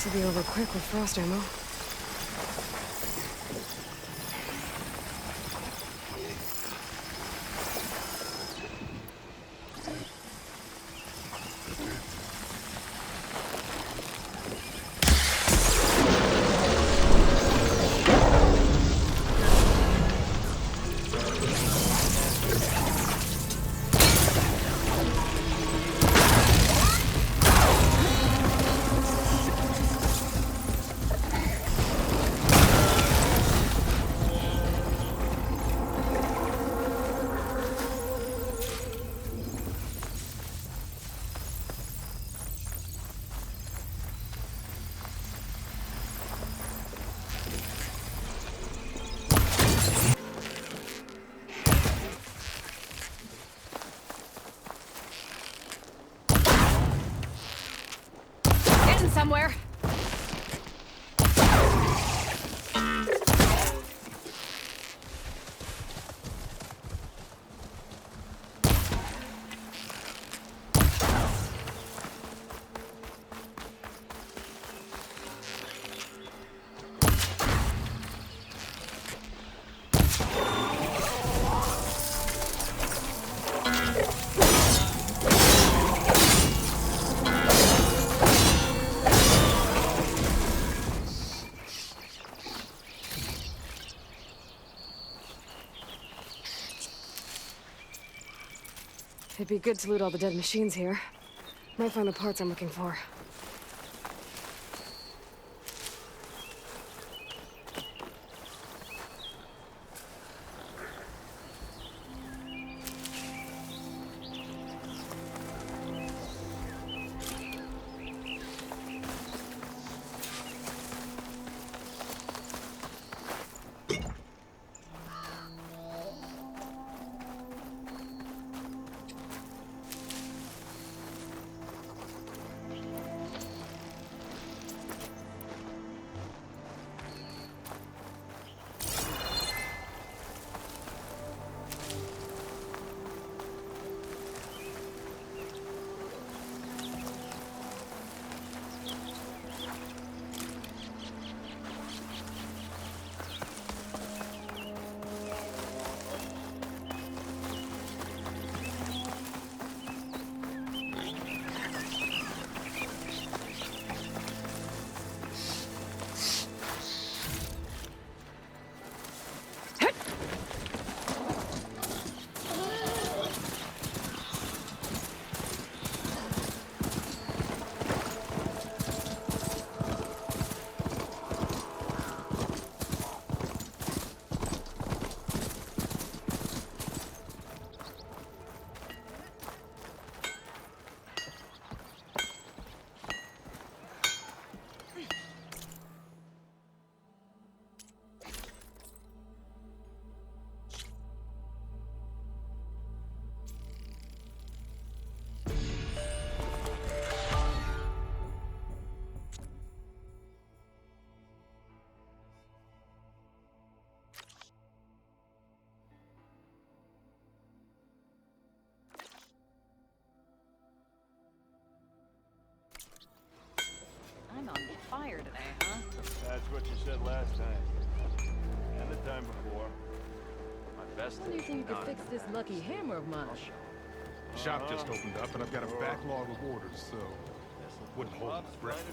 will be over quick with frost ammo. Somewhere. It'd be good to loot all the dead machines here. Might find the parts I'm looking for. Fire today, huh? That's what you said last time. And the time before. My best When do you think you could fix this lucky hammer of mine? The shop just opened up, and I've got a backlog of orders, so wouldn't hold my breath.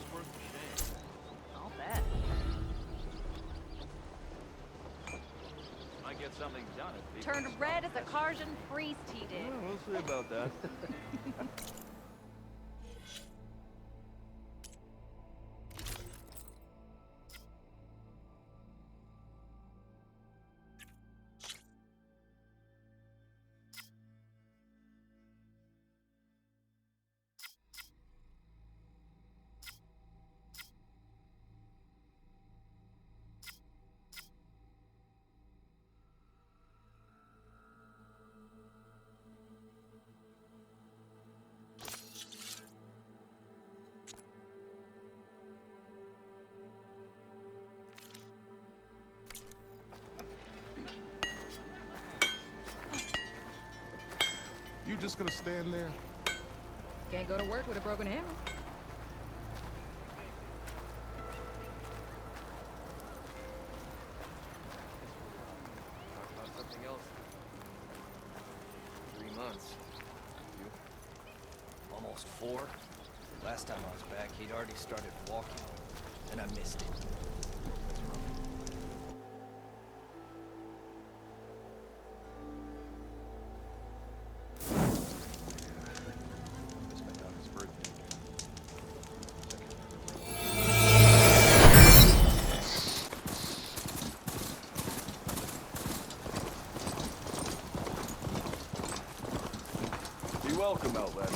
I'll bet. Might get something done. Turned red as a Karjan priest, he did. We'll see about that. You just gonna stand there? Can't go to work with a broken hammer. almost 4. Last time I was back, he'd already started walking, and I missed it. It's my daughter's birthday. Be welcome, Outlet.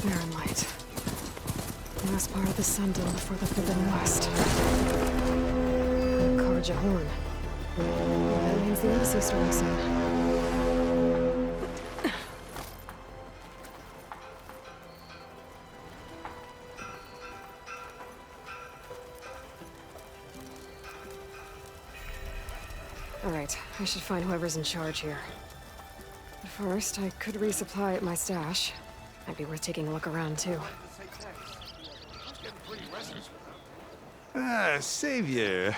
Barren light. Last part of the sun dome before the Forbidden West. Karja horn. That means the embassy storm soon. Alright, I should find whoever's in charge here. But first, I could resupply at my stash. Might be worth taking a look around, too. Savior,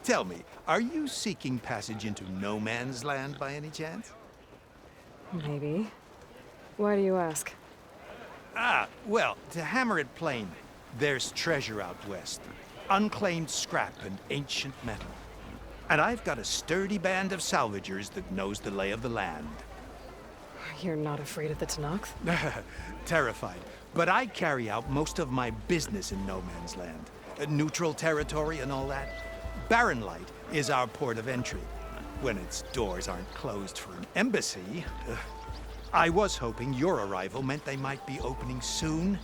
tell me, are you seeking passage into no man's land by any chance? Maybe. Why do you ask? Well, to hammer it plain, there's treasure out west. Unclaimed scrap and ancient metal. And I've got a sturdy band of salvagers that knows the lay of the land. You're not afraid of the Tanakh? Terrified. But I carry out most of my business in no man's land. Neutral territory and all that. Barren Light is our port of entry. When its doors aren't closed for an embassy. I was hoping your arrival meant they might be opening soon.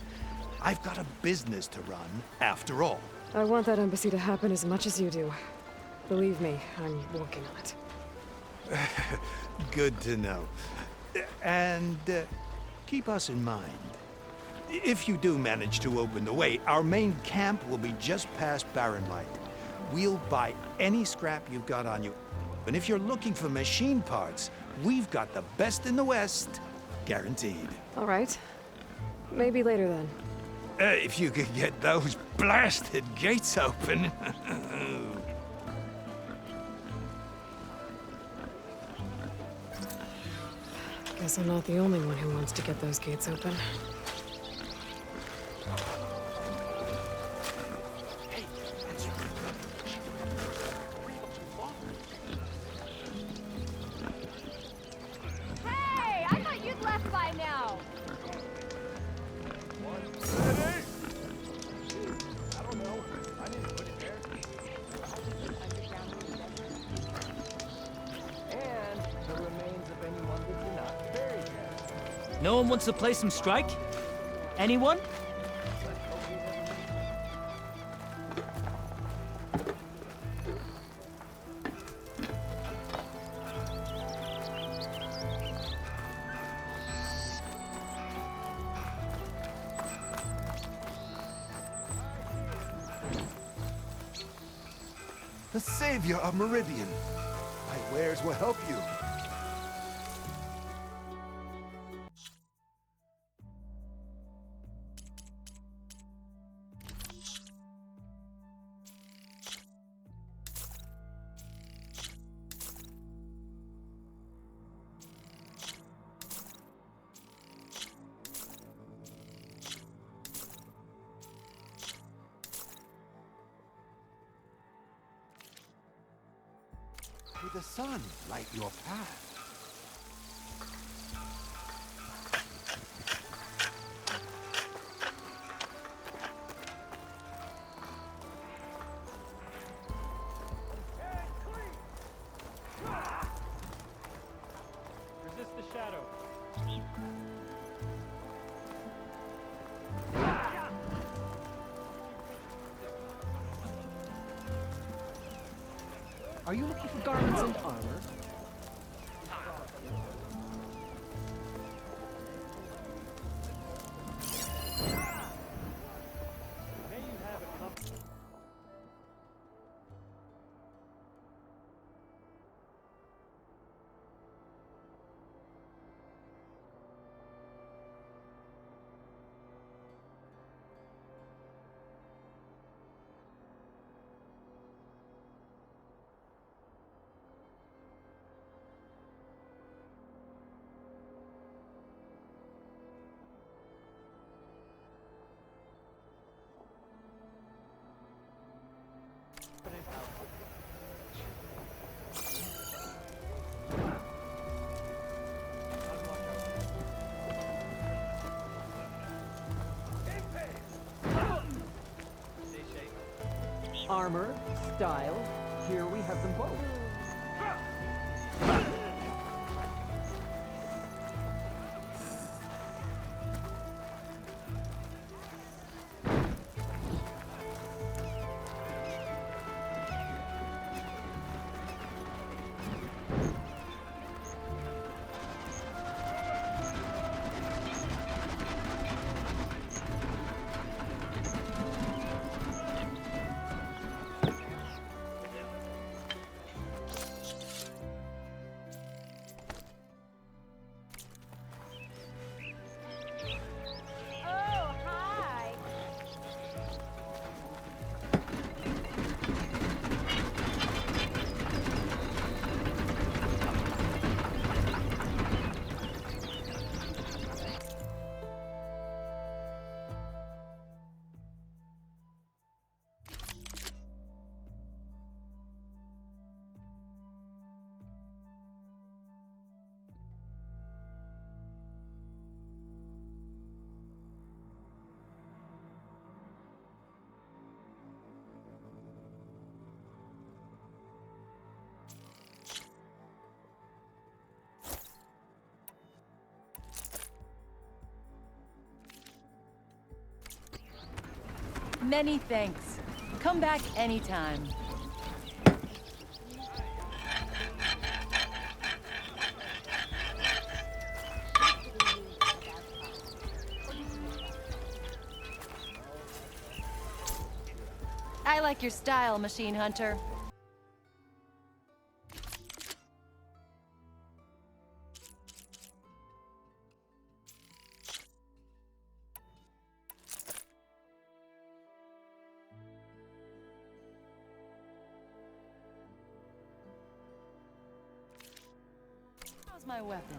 I've got a business to run, after all. I want that embassy to happen as much as you do. Believe me, I'm working on it. Good to know. And keep us in mind. If you do manage to open the way, our main camp will be just past Barren Light. We'll buy any scrap you've got on you. And if you're looking for machine parts, we've got the best in the West, guaranteed. All right. Maybe later then. If you could get those blasted gates open. Guess I'm not the only one who wants to get those gates open. Hey, I thought you'd left by now. I don't know. I didn't put it there. And the remains of anyone that did not bury yet. No one wants to play some strike? Anyone? The savior of Meridian. My wares will help you. May the sun light your path. Resist the shadow. Are you looking for garments and armor? Armor, style, here we have them both. Oh, hi. Many thanks. Come back anytime. I like your style, Machine Hunter. How's my weapons?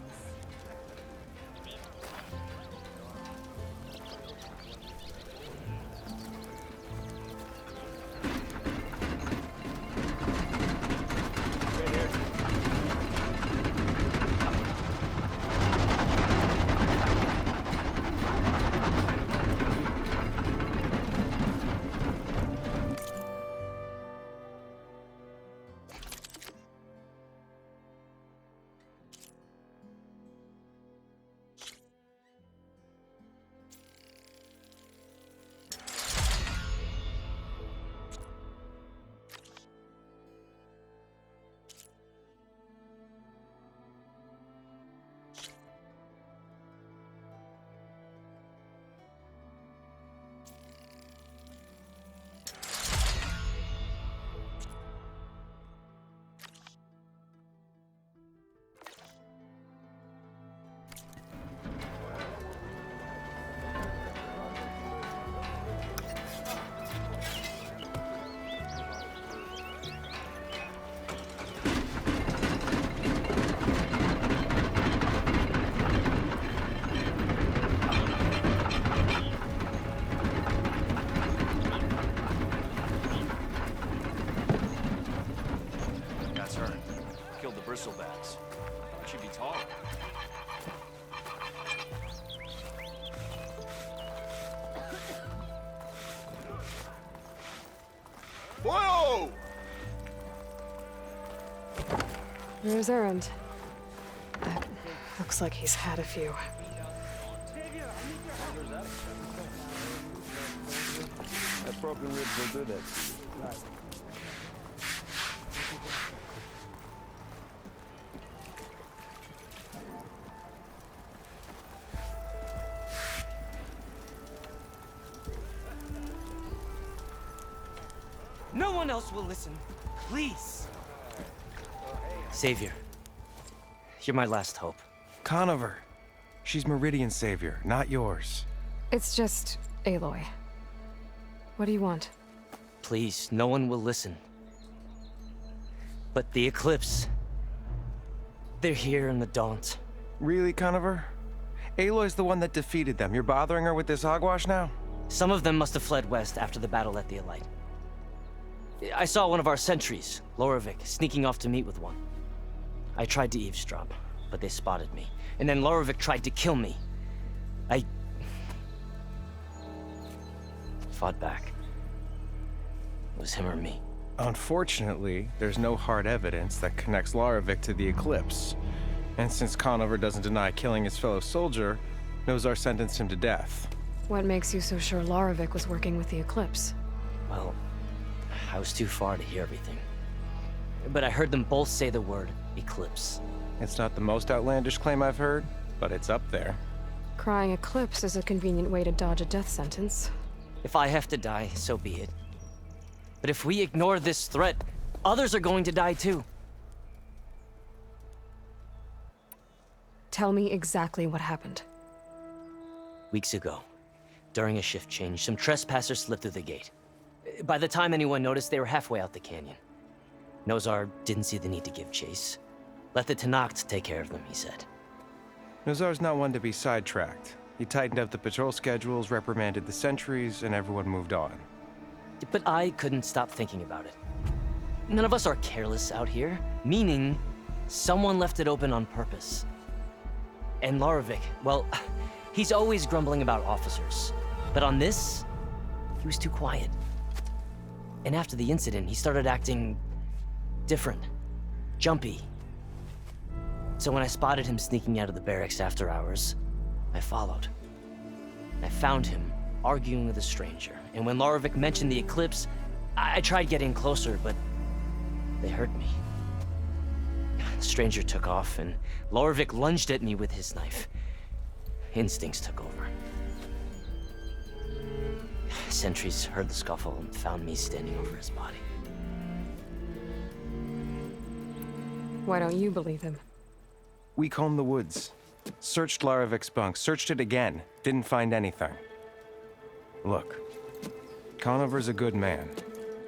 That's her. Killed the bristlebacks. Thought she'd be taller. Whoa! Here's Errand. Looks like he's had a few. That broken ribs will do that to you. Right. No one else will listen. Please. Savior. You're my last hope. Conover. She's Meridian's savior, not yours. It's just Aloy. What do you want? Please, no one will listen. But the Eclipse... they're here in the Daunt. Really, Conover? Aloy's the one that defeated them. You're bothering her with this hogwash now? Some of them must have fled west after the battle at the Elite. I saw one of our sentries, Lorovic, sneaking off to meet with one. I tried to eavesdrop, but they spotted me. And then Lorovic tried to kill me. I... fought back. It was him or me. Unfortunately, there's no hard evidence that connects Larovic to the Eclipse. And since Conover doesn't deny killing his fellow soldier, Nozar sentenced him to death. What makes you so sure Larovic was working with the Eclipse? Well, I was too far to hear everything. But I heard them both say the word Eclipse. It's not the most outlandish claim I've heard, but it's up there. Crying Eclipse is a convenient way to dodge a death sentence. If I have to die, so be it. But if we ignore this threat, others are going to die too. Tell me exactly what happened. Weeks ago, during a shift change, some trespassers slipped through the gate. By the time anyone noticed, they were halfway out the canyon. Nozar didn't see the need to give chase. Let the Tenakth take care of them, he said. Nozar's not one to be sidetracked. He tightened up the patrol schedules, reprimanded the sentries, and everyone moved on. But I couldn't stop thinking about it. None of us are careless out here, meaning someone left it open on purpose. And Larovic, well, he's always grumbling about officers. But on this, he was too quiet. And after the incident, he started acting different, jumpy. So when I spotted him sneaking out of the barracks after hours, I followed. I found him arguing with a stranger. And when Larovic mentioned the Eclipse, I tried getting closer, but they heard me. The stranger took off, and Larovic lunged at me with his knife. Instincts took over. Sentries heard the scuffle and found me standing over his body. Why don't you believe him? We combed the woods, searched Larovic's bunk, searched it again, didn't find anything. Look, Conover's a good man.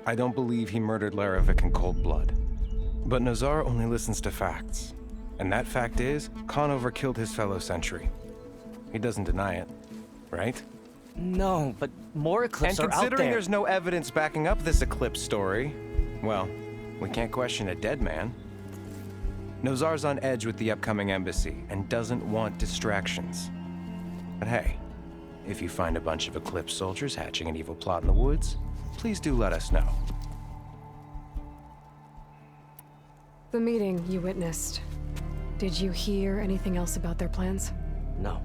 I don't believe he murdered Larovic in cold blood. But Nozar only listens to facts. And that fact is, Conover killed his fellow sentry. He doesn't deny it, right? No, but more Eclipse are out there. And considering there's no evidence backing up this Eclipse story, well, we can't question a dead man. Nozar's on edge with the upcoming embassy and doesn't want distractions. But hey, if you find a bunch of Eclipse soldiers hatching an evil plot in the woods, please do let us know. The meeting you witnessed. Did you hear anything else about their plans? No.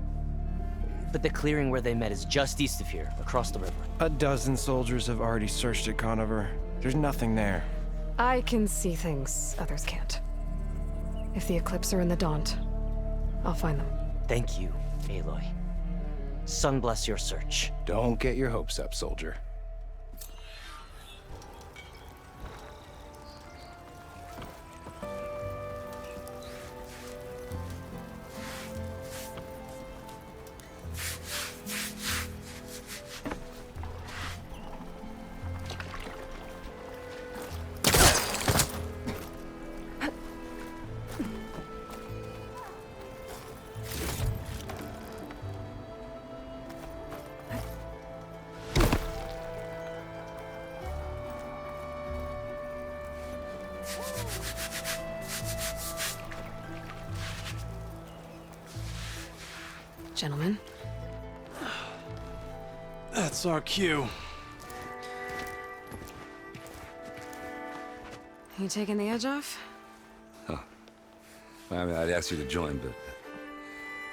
But the clearing where they met is just east of here, across the river. A dozen soldiers have already searched it, Conover. There's nothing there. I can see things others can't. If the Eclipse are in the Daunt, I'll find them. Thank you, Aloy. Sun bless your search. Don't get your hopes up, soldier. Gentlemen. That's our cue. You taking the edge off? Huh. I mean, I'd ask you to join, but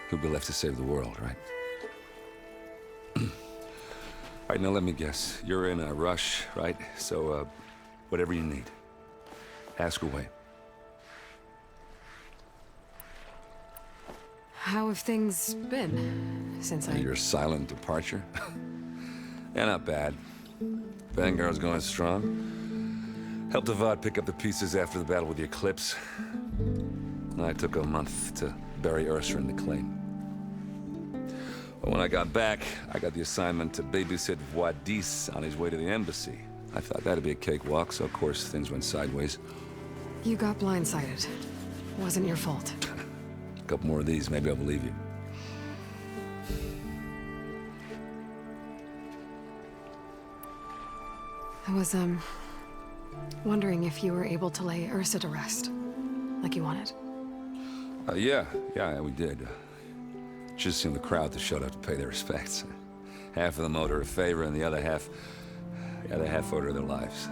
who'd be left to save the world, right? All right, now let me guess. You're in a rush, right? So, whatever you need, ask away. How have things been since Your silent departure? Yeah, not bad. Vanguard's going strong. Helped Avad pick up the pieces after the battle with the Eclipse. I took a month to bury Ursa in the claim. But when I got back, I got the assignment to babysit Wadis on his way to the embassy. I thought that'd be a cakewalk, so of course things went sideways. You got blindsided. Wasn't your fault. A couple more of these, maybe I'll believe you. I was, wondering if you were able to lay Ursa to rest, like you wanted. Yeah, we did. Just seemed the crowd that showed up to pay their respects. Half of them owed her a favor, and the other half, Yeah, they half-ordered their lives.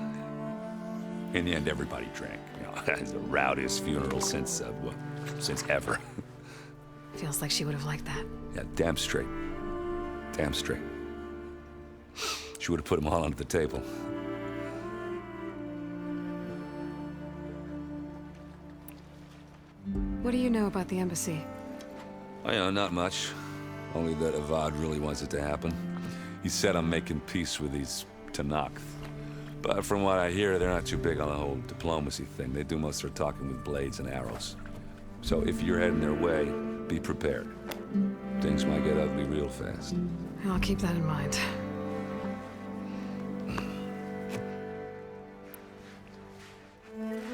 In the end, everybody drank. You know, it's the rowdiest funeral since, since ever. Feels like she would have liked that. Yeah, damn straight. Damn straight. She would have put them all under the table. What do you know about the embassy? Oh, you know, not much. Only that Avad really wants it to happen. He said I'm making peace with these Tanakh. But from what I hear, they're not too big on the whole diplomacy thing. They do most of their talking with blades and arrows. So if you're heading their way, be prepared. Things might get ugly real fast. I'll keep that in mind.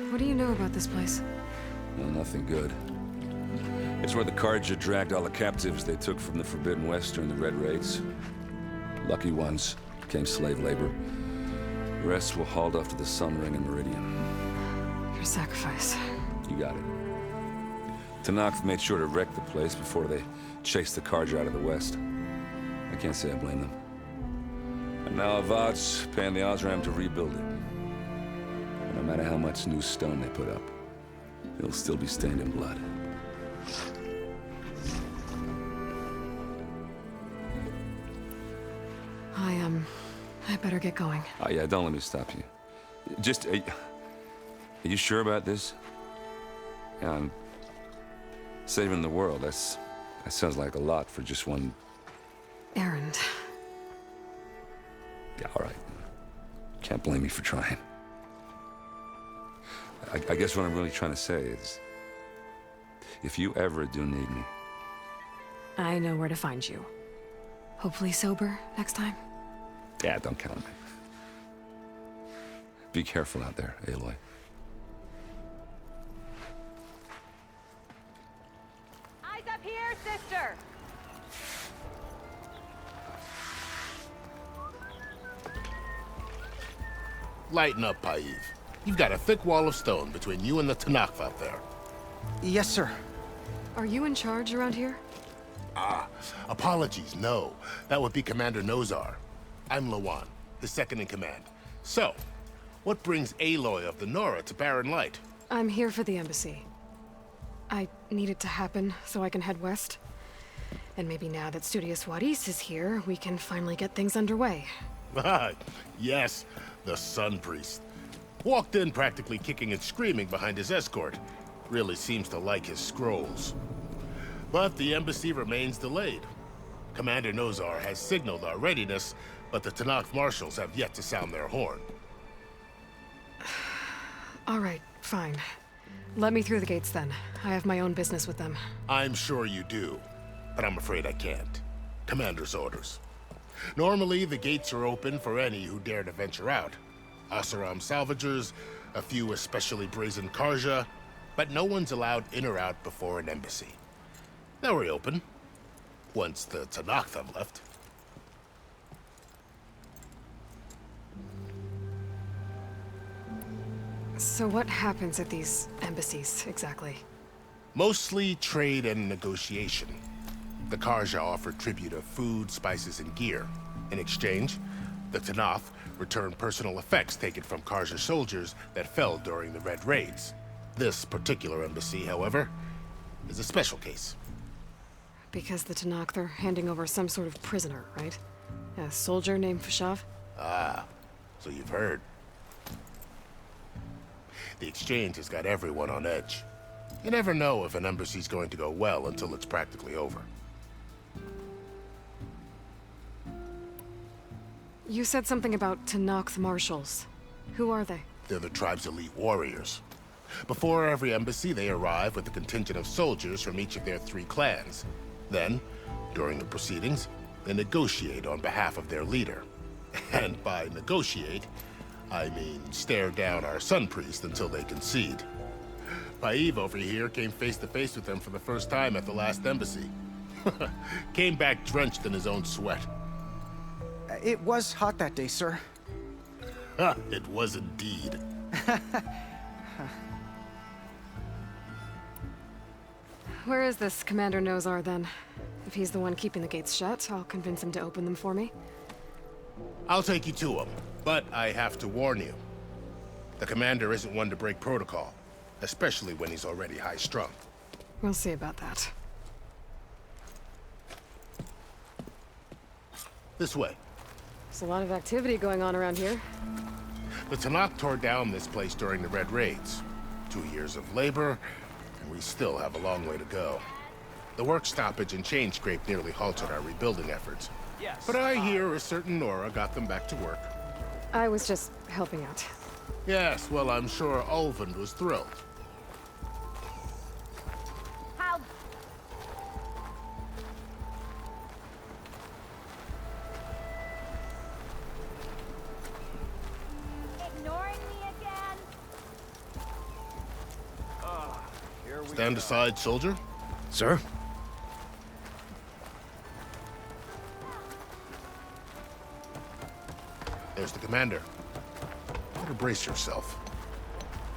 What do you know about this place? Well, nothing good. It's where the Carja dragged all the captives they took from the Forbidden West during the Red Raids. Lucky ones became slave labor. The rest were hauled off to the Sun Ring and Meridian. Your sacrifice. You got it. Tanakh made sure to wreck the place before they chased the Carja out of the West. I can't say I blame them. And now Avad's paying the Osram to rebuild it. And no matter how much new stone they put up, it'll still be stained in blood. I better get going. Oh yeah, don't let me stop you. Just, are you sure about this? Yeah, I'm saving the world. That sounds like a lot for just one... errand. Yeah, all right. Can't blame me for trying. I guess what I'm really trying to say is, if you ever do need me... I know where to find you. Hopefully sober next time. Yeah, don't count on it. Be careful out there, Aloy. Eyes up here, sister! Lighten up, Paiv. You've got a thick wall of stone between you and the Tanakh out there. Yes, sir. Are you in charge around here? Ah, apologies, no. That would be Commander Nozar. I'm Lawan, his second-in-command. So, what brings Aloy of the Nora to Barren Light? I'm here for the embassy. I need it to happen so I can head west. And maybe now that Studious Wadis is here, we can finally get things underway. Ah, yes, the Sun Priest. Walked in practically kicking and screaming behind his escort. Really seems to like his scrolls. But the embassy remains delayed. Commander Nozar has signaled our readiness, but the Tanakh marshals have yet to sound their horn. All right, fine. Let me through the gates then. I have my own business with them. I'm sure you do, but I'm afraid I can't. Commander's orders. Normally, the gates are open for any who dare to venture out. Oseram salvagers, a few especially brazen Carja, but no one's allowed in or out before an embassy. They'll reopen, once the Tanakh have left. So what happens at these embassies, exactly? Mostly trade and negotiation. The Carja offer tribute of food, spices, and gear. In exchange, the Tanakh return personal effects taken from Carja soldiers that fell during the Red Raids. This particular embassy, however, is a special case. Because the Tanakh are handing over some sort of prisoner, right? A soldier named Fashav? Ah, so you've heard. The exchange has got everyone on edge. You never know if an embassy's going to go well until it's practically over. You said something about Tanakh marshals. Who are they? They're the tribe's elite warriors. Before every embassy, they arrive with a contingent of soldiers from each of their 3 clans. Then, during the proceedings, they negotiate on behalf of their leader. And by negotiate, I mean stare down our Sun Priest until they concede. Paiv over here came face to face with them for the first time at the last embassy. Came back drenched in his own sweat. It was hot that day, sir. It was indeed. Where is this Commander Nozar, then? If he's the one keeping the gates shut, I'll convince him to open them for me. I'll take you to him. But I have to warn you. The commander isn't one to break protocol, especially when he's already high-strung. We'll see about that. This way. There's a lot of activity going on around here. The Tanakh tore down this place during the Red Raids. 2 years of labor, and we still have a long way to go. The work stoppage and chain scrape nearly halted our rebuilding efforts. Yes. But I hear a certain Nora got them back to work. I was just helping out. Yes, well, I'm sure Ulvund was thrilled. How? Ignoring me again? Stand aside, soldier. Sir? There's the commander. Better brace yourself.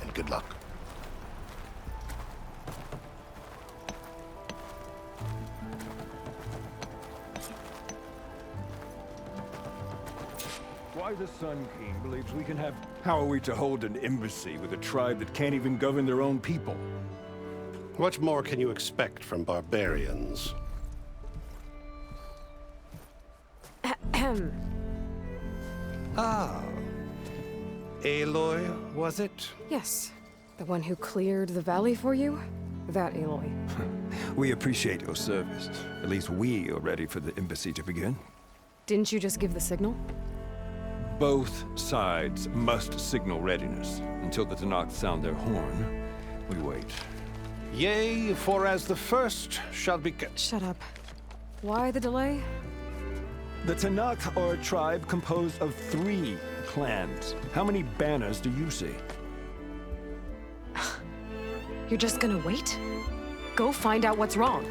And good luck. Why the Sun King believes we can have... How are we to hold an embassy with a tribe that can't even govern their own people? What more can you expect from barbarians? Ah. Aloy, was it? Yes. The one who cleared the valley for you? That Aloy. We appreciate your service. At least we are ready for the embassy to begin. Didn't you just give the signal? Both sides must signal readiness. Until the Tanakh sound their horn, we wait. Yea, for as the first shall be... Shut up. Why the delay? The Tanakh are a tribe composed of 3 clans. How many banners do you see? You're just gonna wait? Go find out what's wrong.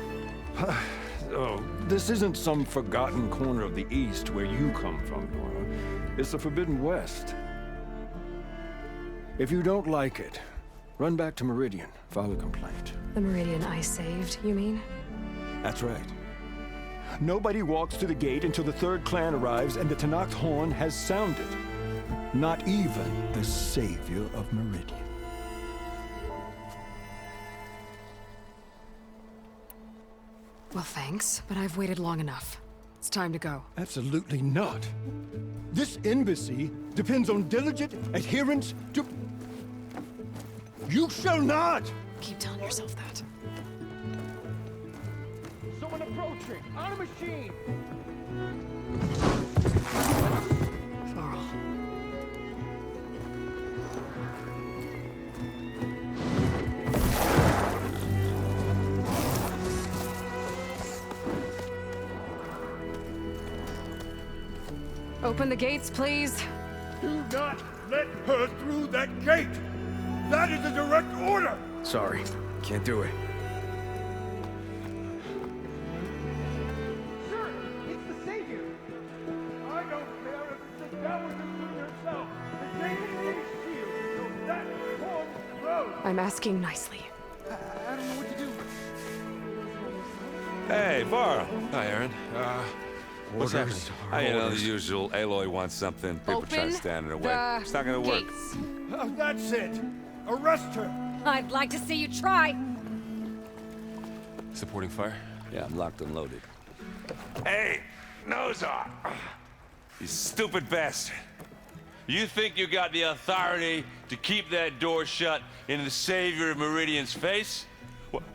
Oh, this isn't some forgotten corner of the East where you come from, Nora. It's the Forbidden West. If you don't like it, run back to Meridian, file a complaint. The Meridian I saved, you mean? That's right. Nobody walks to the gate until the 3rd clan arrives and the Tanakh's horn has sounded. Not even the savior of Meridian. Well, thanks, but I've waited long enough. It's time to go. Absolutely not. This embassy depends on diligent adherence to... You shall not! Keep telling yourself that. Someone approaching! On a machine! Varl. Open the gates, please. Do not let her through that gate! That is a direct order! Sorry, can't do it. Sir, it's the Savior! I don't care if it's the Dowager Queen herself. The gate is sealed, so that won't close. I'm asking nicely. I don't know what to do. Hey, Varl. Hi, Aaron. What's happening? You know, the usual. Aloy wants something. People try to stand in her way. It's not gonna work. That's it! Arrest her! I'd like to see you try. Supporting fire? Yeah, I'm locked and loaded. Hey, Nozar! You stupid bastard. You think you got the authority to keep that door shut in the savior of Meridian's face?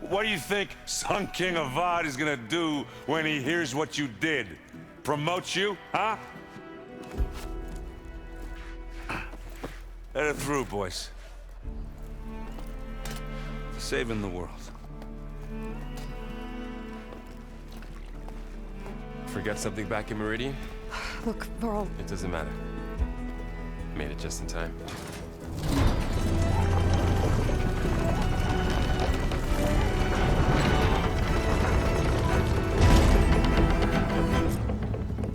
What do you think Sun King Avad is gonna do when he hears what you did? Promote you, huh? Let her through, boys. Saving the world. Forget something back in Meridian? Look, Varl. It doesn't matter. Made it just in time.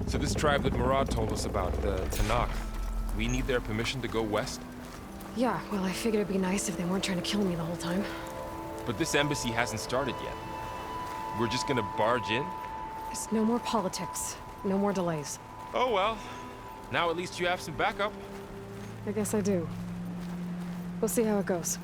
So this tribe that Murad told us about, the Tanakh, we need their permission to go west? Yeah, well, I figured it'd be nice if they weren't trying to kill me the whole time. But this embassy hasn't started yet. We're just gonna barge in? There's no more politics. No more delays. Oh well. Now at least you have some backup. I guess I do. We'll see how it goes.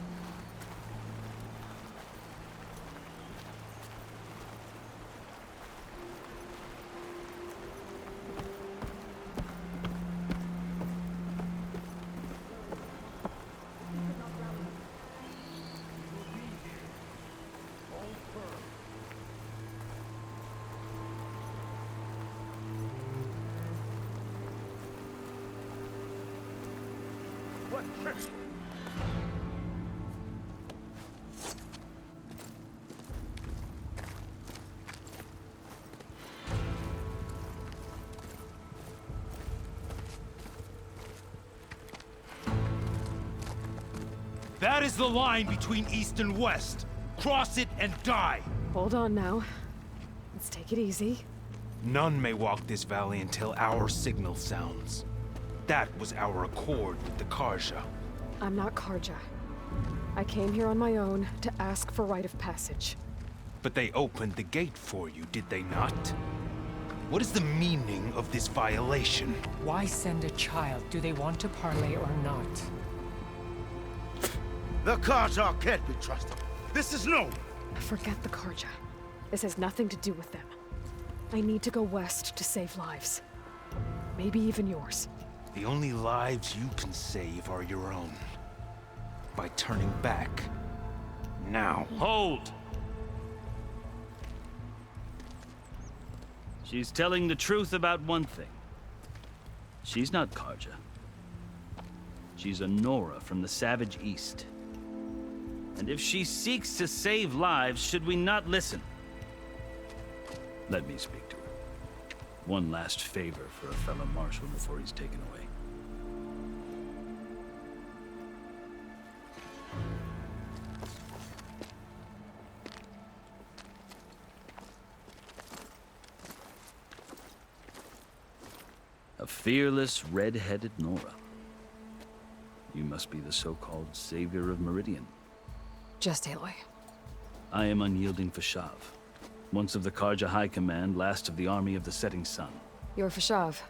That is the line between East and West. Cross it and die. Hold on now. Let's take it easy. None may walk this valley until our signal sounds. That was our accord with the Karja. I'm not Karja. I came here on my own to ask for rite of passage. But they opened the gate for you, did they not? What is the meaning of this violation? Why send a child? Do they want to parley or not? The Karja can't be trusted. This is no. Forget the Karja. This has nothing to do with them. I need to go west to save lives. Maybe even yours. The only lives you can save are your own. By turning back. Now. Hold! She's telling the truth about one thing. She's not Karja. She's a Nora from the Savage East. And if she seeks to save lives, should we not listen? Let me speak to her. One last favor for a fellow marshal before he's taken away. A fearless, red-headed Nora. You must be the so-called savior of Meridian. Just Aloy. I am unyielding Fashav. Once of the Karja High Command, last of the army of the Setting Sun. You're Fashav.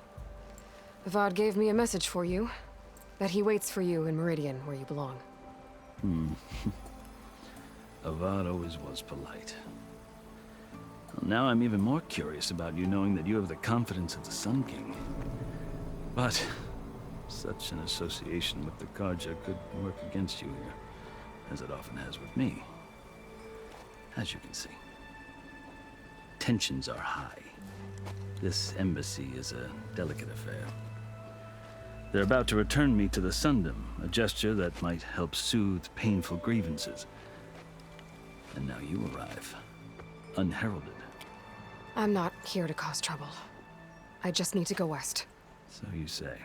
Avad gave me a message for you. That he waits for you in Meridian, where you belong. Avad always was polite. Well, now I'm even more curious about you knowing that you have the confidence of the Sun King. But such an association with the Karja could work against you here, as it often has with me. As you can see. Tensions are high. This embassy is a delicate affair. They're about to return me to the Sundom, a gesture that might help soothe painful grievances. And now you arrive, unheralded. I'm not here to cause trouble. I just need to go west. So you say.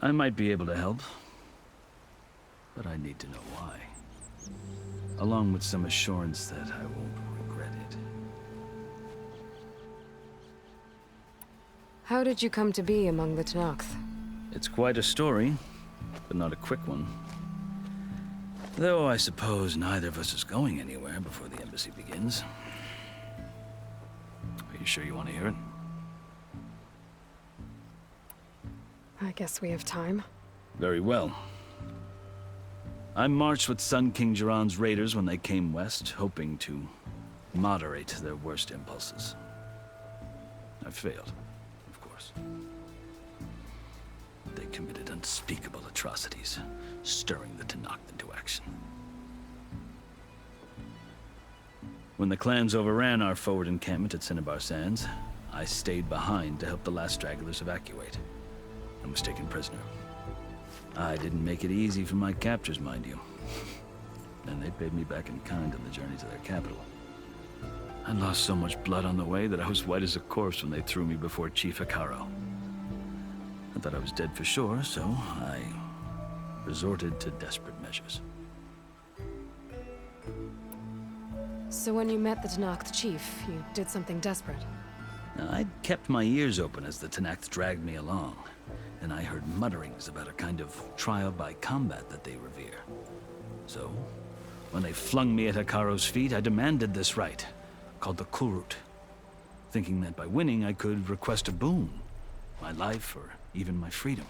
I might be able to help, but I need to know why. Along with some assurance that I won't regret it. How did you come to be among the Tenakth? It's quite a story, but not a quick one. Though I suppose neither of us is going anywhere before the embassy begins. Are you sure you want to hear it? I guess we have time. Very well. I marched with Sun King Jiran's raiders when they came west, hoping to moderate their worst impulses. I failed, of course. They committed unspeakable atrocities, stirring the Tenakth into action. When the clans overran our forward encampment at Cinnabar Sands, I stayed behind to help the last stragglers evacuate, and was taken prisoner. I didn't make it easy for my captors, mind you. And they paid me back in kind on the journey to their capital. I lost so much blood on the way that I was white as a corpse when they threw me before Chief Hikaro. I thought I was dead for sure, so I resorted to desperate measures. So when you met the Tenakth chief, you did something desperate? I'd kept my ears open as the Tenakth dragged me along, and I heard mutterings about a kind of trial by combat that they revere. So, when they flung me at Hikaro's feet, I demanded this rite, called the Kurut, thinking that by winning I could request a boon. my life, or even my freedom.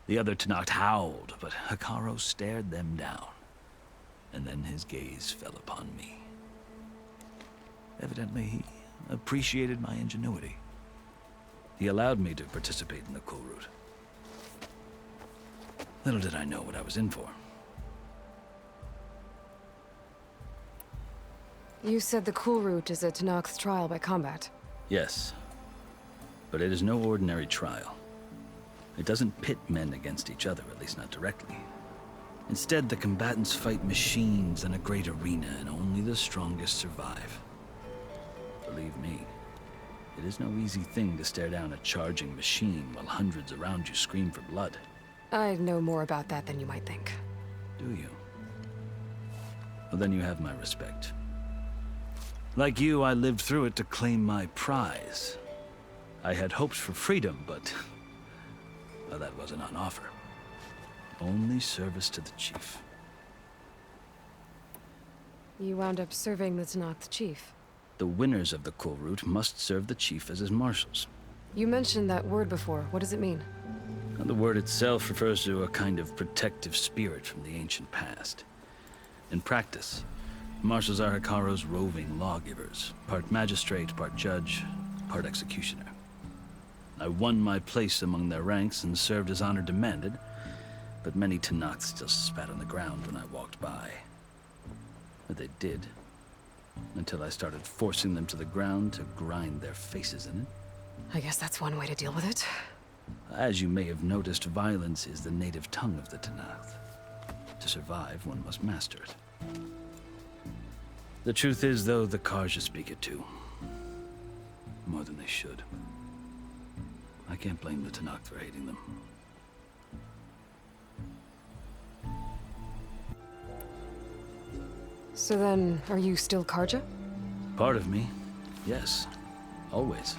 The other Tenakth howled, but Hekarro stared them down, and then his gaze fell upon me. Evidently, he appreciated my ingenuity. He allowed me to participate in the cool route. Little did I know what I was in for. You said the cool route is a Tenakth's trial by combat. Yes, but it is no ordinary trial. It doesn't pit men against each other, at least not directly. Instead, the combatants fight machines in a great arena, and only the strongest survive. Believe me, it is no easy thing to stare down a charging machine while hundreds around you scream for blood. I know more about that than you might think. Do you? Well, then you have my respect. Like you, I lived through it to claim my prize. I had hoped for freedom, but well, that wasn't on offer. Only service to the chief. You wound up serving the Tenakth chief. The winners of the cool route must serve the chief as his marshals. You mentioned that word before. What does it mean? And the word itself refers to a kind of protective spirit from the ancient past. In practice, marshals are Hekarro's roving lawgivers, part magistrate, part judge, part executioner. I won my place among their ranks and served as honor demanded, but many Tenakth still spat on the ground when I walked by. But they did, until I started forcing them to the ground to grind their faces in it. I guess that's one way to deal with it. As you may have noticed, violence is the native tongue of the Tenakth. To survive, one must master it. The truth is, though, the Karja speak it too. More than they should. I can't blame the Tenakth for hating them. So then, are you still Karja? Part of me, yes. Always.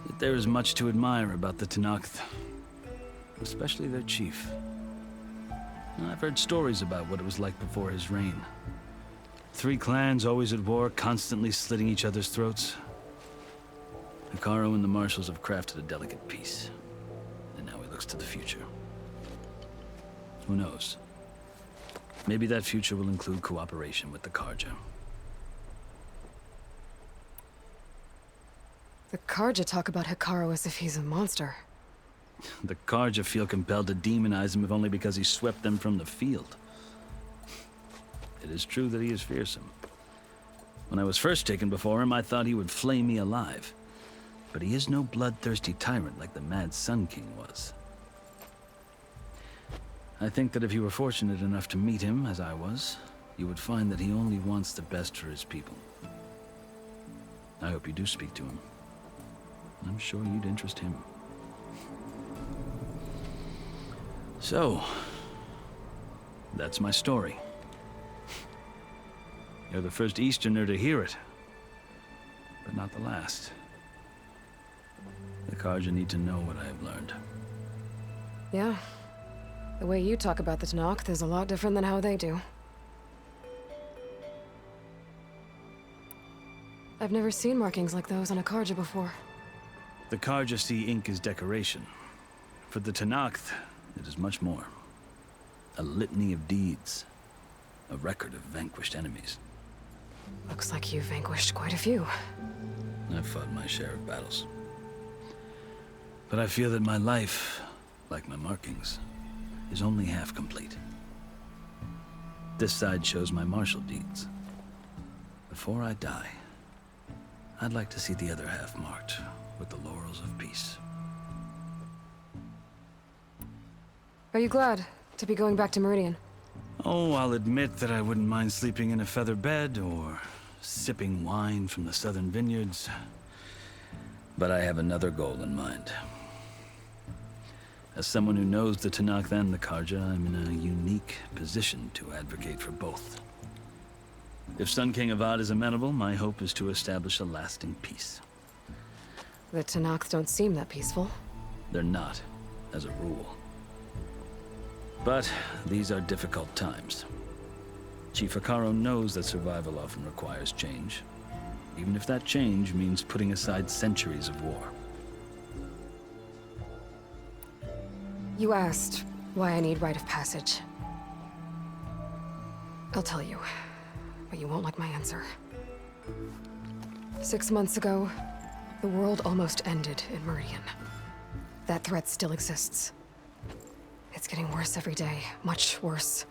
Yet there is much to admire about the Tenakth. Especially their chief. I've heard stories about what it was like before his reign. 3 clans always at war, constantly slitting each other's throats. Hekarro and the marshals have crafted a delicate peace. And now he looks to the future. Who knows? Maybe that future will include cooperation with the Karja. The Karja talk about Hekarro as if he's a monster. The Karja feel compelled to demonize him if only because he swept them from the field. It is true that he is fearsome. When I was first taken before him, I thought he would flay me alive. But he is no bloodthirsty tyrant like the Mad Sun King was. I think that if you were fortunate enough to meet him, as I was, you would find that he only wants the best for his people. I hope you do speak to him. I'm sure you'd interest him. So, that's my story. You're the first Easterner to hear it, but not the last. The Karja need to know what I have learned. Yeah. The way you talk about the Tenakth is a lot different than how they do. I've never seen markings like those on a Karja before. The Karja see ink as decoration. For the Tenakth, it is much more. A litany of deeds. A record of vanquished enemies. Looks like you've vanquished quite a few. I've fought my share of battles. But I feel that my life, like my markings, is only half complete. This side shows my martial deeds. Before I die, I'd like to see the other half marked with the laurels of peace. Are you glad to be going back to Meridian? Oh, I'll admit that I wouldn't mind sleeping in a feather bed or sipping wine from the southern vineyards. But I have another goal in mind. As someone who knows the Tenakth and the Karja, I'm in a unique position to advocate for both. If Sun King Avad is amenable, my hope is to establish a lasting peace. The Tenakth don't seem that peaceful. They're not, as a rule. But these are difficult times. Chief Hekarro knows that survival often requires change, even if that change means putting aside centuries of war. You asked why I need rite of passage. I'll tell you, but you won't like my answer. 6 months ago, the world almost ended in Meridian. That threat still exists. It's getting worse every day, much worse.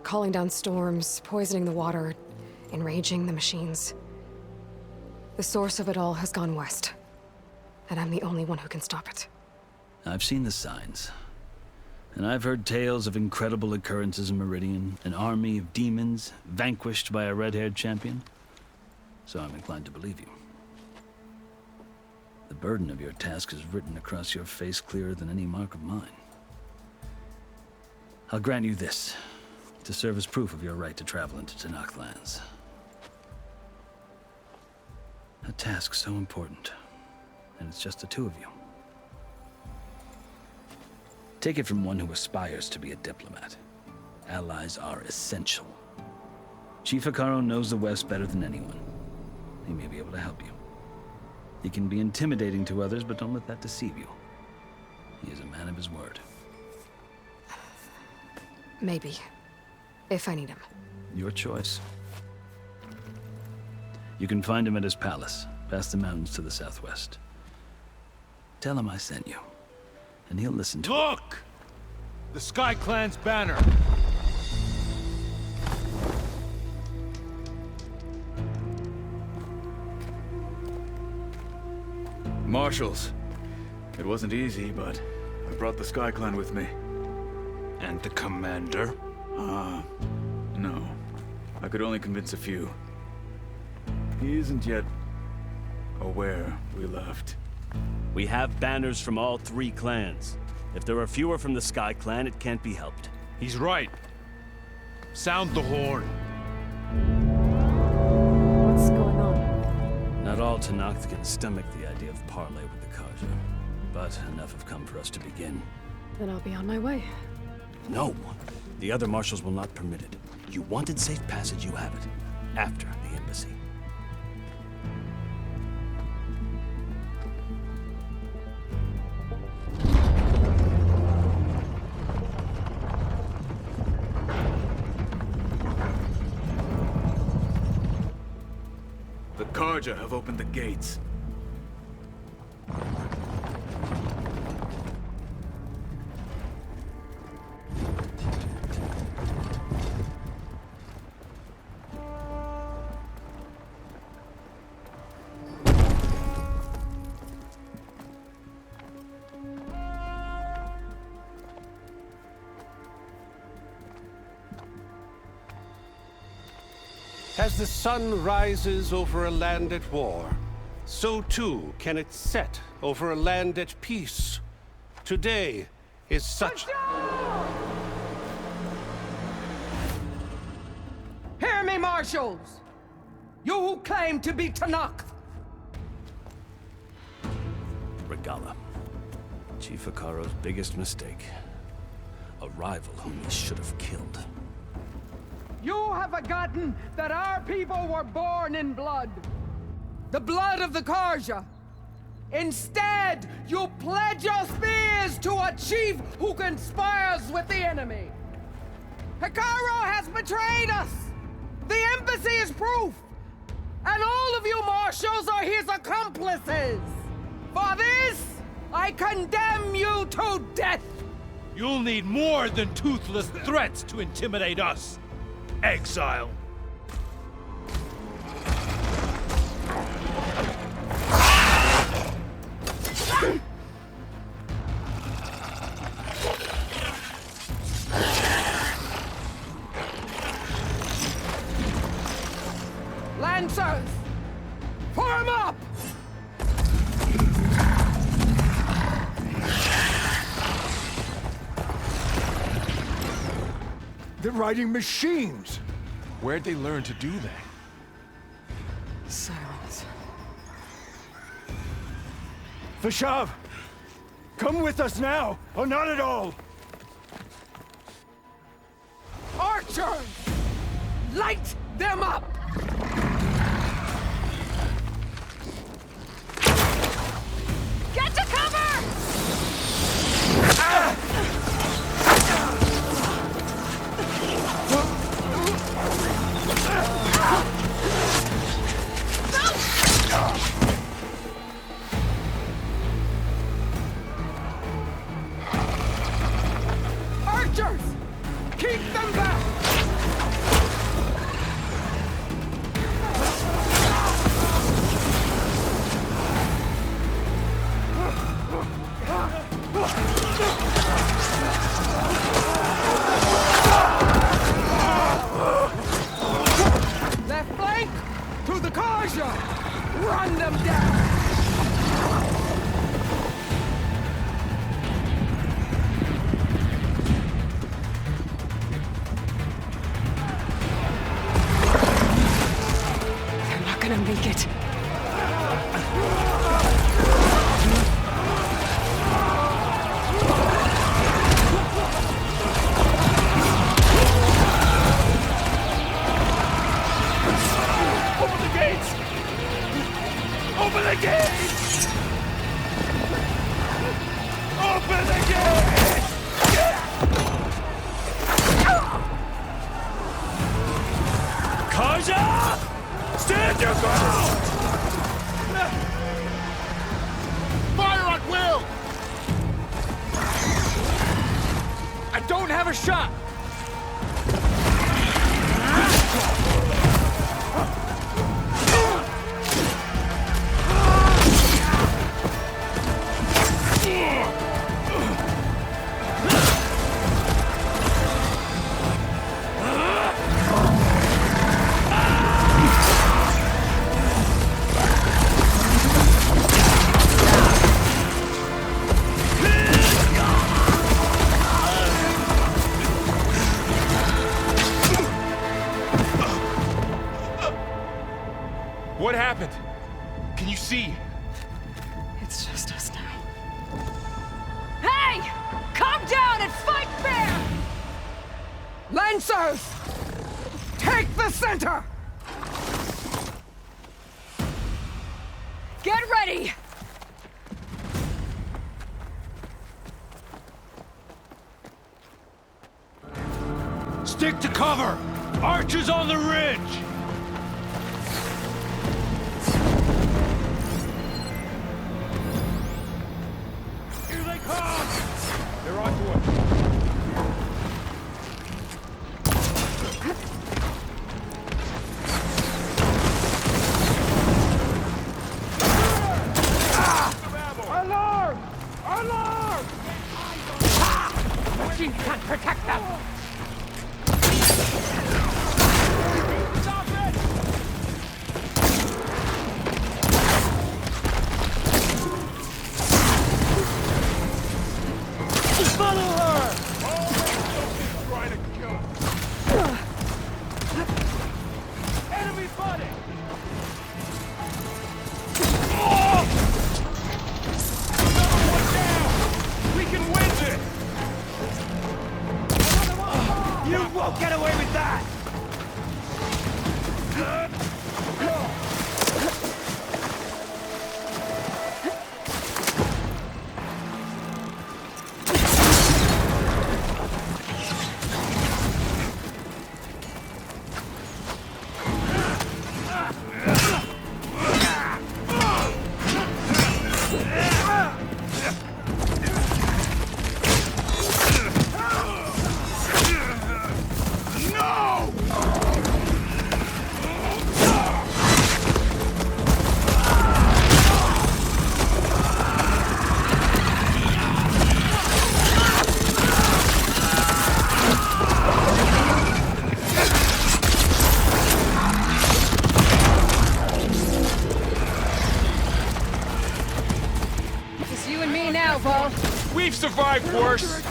Calling down storms, poisoning the water, enraging the machines. The source of it all has gone west, and I'm the only one who can stop it. I've seen the signs. And I've heard tales of incredible occurrences in Meridian, an army of demons vanquished by a red-haired champion. So I'm inclined to believe you. The burden of your task is written across your face clearer than any mark of mine. I'll grant you this, to serve as proof of your right to travel into Tenakth lands. A task so important, and it's just the two of you. Take it from one who aspires to be a diplomat. Allies are essential. Chief Hekarro knows the West better than anyone. He may be able to help you. He can be intimidating to others, but don't let that deceive you. He is a man of his word. Maybe. If I need him. Your choice. You can find him at his palace, past the mountains to the southwest. Tell him I sent you, and he'll listen to Look! The Sky Clan's banner! Marshals. It wasn't easy, but I brought the Sky Clan with me. And the commander? No. I could only convince a few. He isn't yet aware we left. We have banners from all 3 clans. If there are fewer from the Sky Clan, it can't be helped. He's right. Sound the horn. What's going on? Not all Tenakth can stomach the idea of parley with the Karja, but enough have come for us to begin. Then I'll be on my way. No! The other marshals will not permit it. You wanted safe passage, you have it. After the embassy. The Karja have opened the gates. As the sun rises over a land at war, so too can it set over a land at peace. Today is such... Hear me, marshals! You who claim to be Tenakth! Regala. Chief Hekarro's biggest mistake. A rival whom he should have killed. You have forgotten that our people were born in blood. The blood of the Karja. Instead, you pledge your spears to a chief who conspires with the enemy. Hekarro has betrayed us. The embassy is proof. And all of you marshals are his accomplices. For this, I condemn you to death. You'll need more than toothless threats to intimidate us. Exile. Lancers, form up! They're riding machines! Where'd they learn to do that? Silence. Vashav! Come with us now, or not at all! Archers! Light them up! Get to cover! Ah! Run them down! They're not gonna make it. Open the gates! Open the gates! Open the gates! Kaja! Stand your ground! Fire at will! I don't have a shot! What happened? Can you see? It's just us now. Hey! Calm down and fight fair! Lancers! Take the center! Get ready! Stick to cover! Archers on the ridge! Here they come! They're onto us. Alarm! Alarm! Machine can't protect them! Stop it! Follow her! Trying to kill us. Enemy spotted! We can win this! You won't get away with that! Just you and me now, Bo. We've survived worse.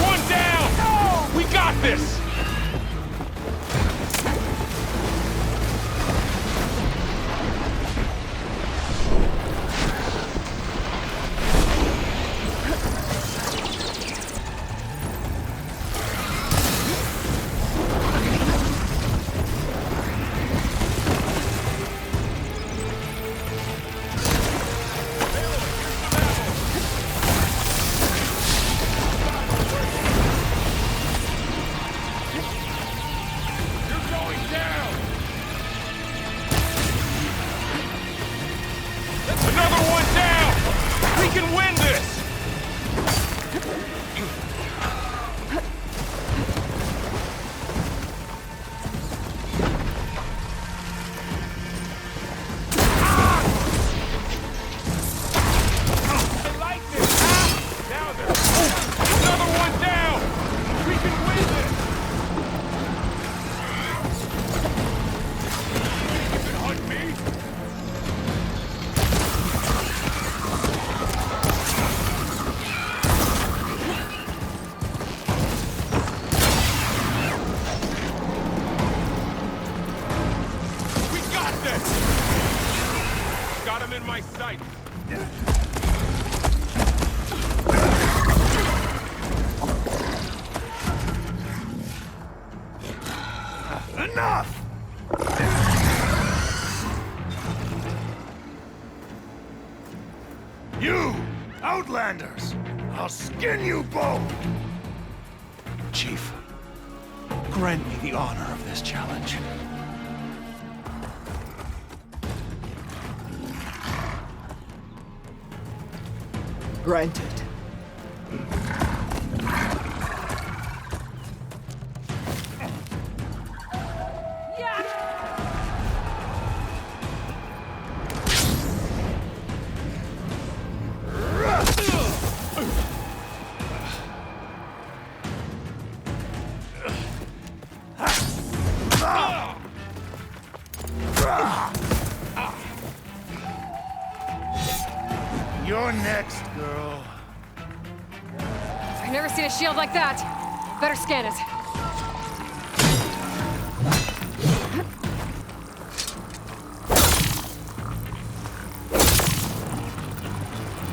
One down! We got this! my sight! Enough! You, Outlanders! I'll skin you both! Chief, grant me the honor of this challenge. Granted. You're next, girl. I've never seen a shield like that. Better scan it.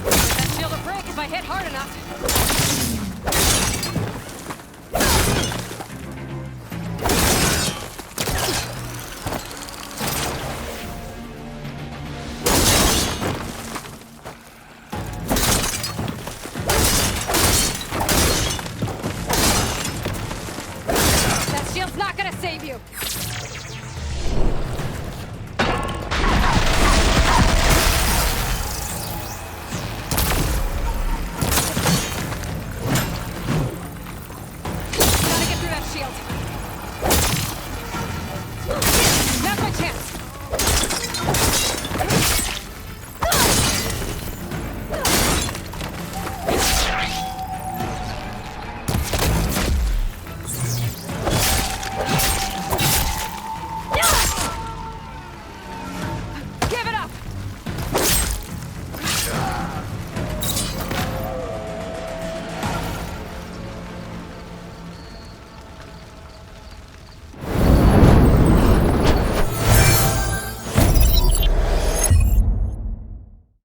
Get that shield to break if I hit hard enough. That shield's not gonna save you.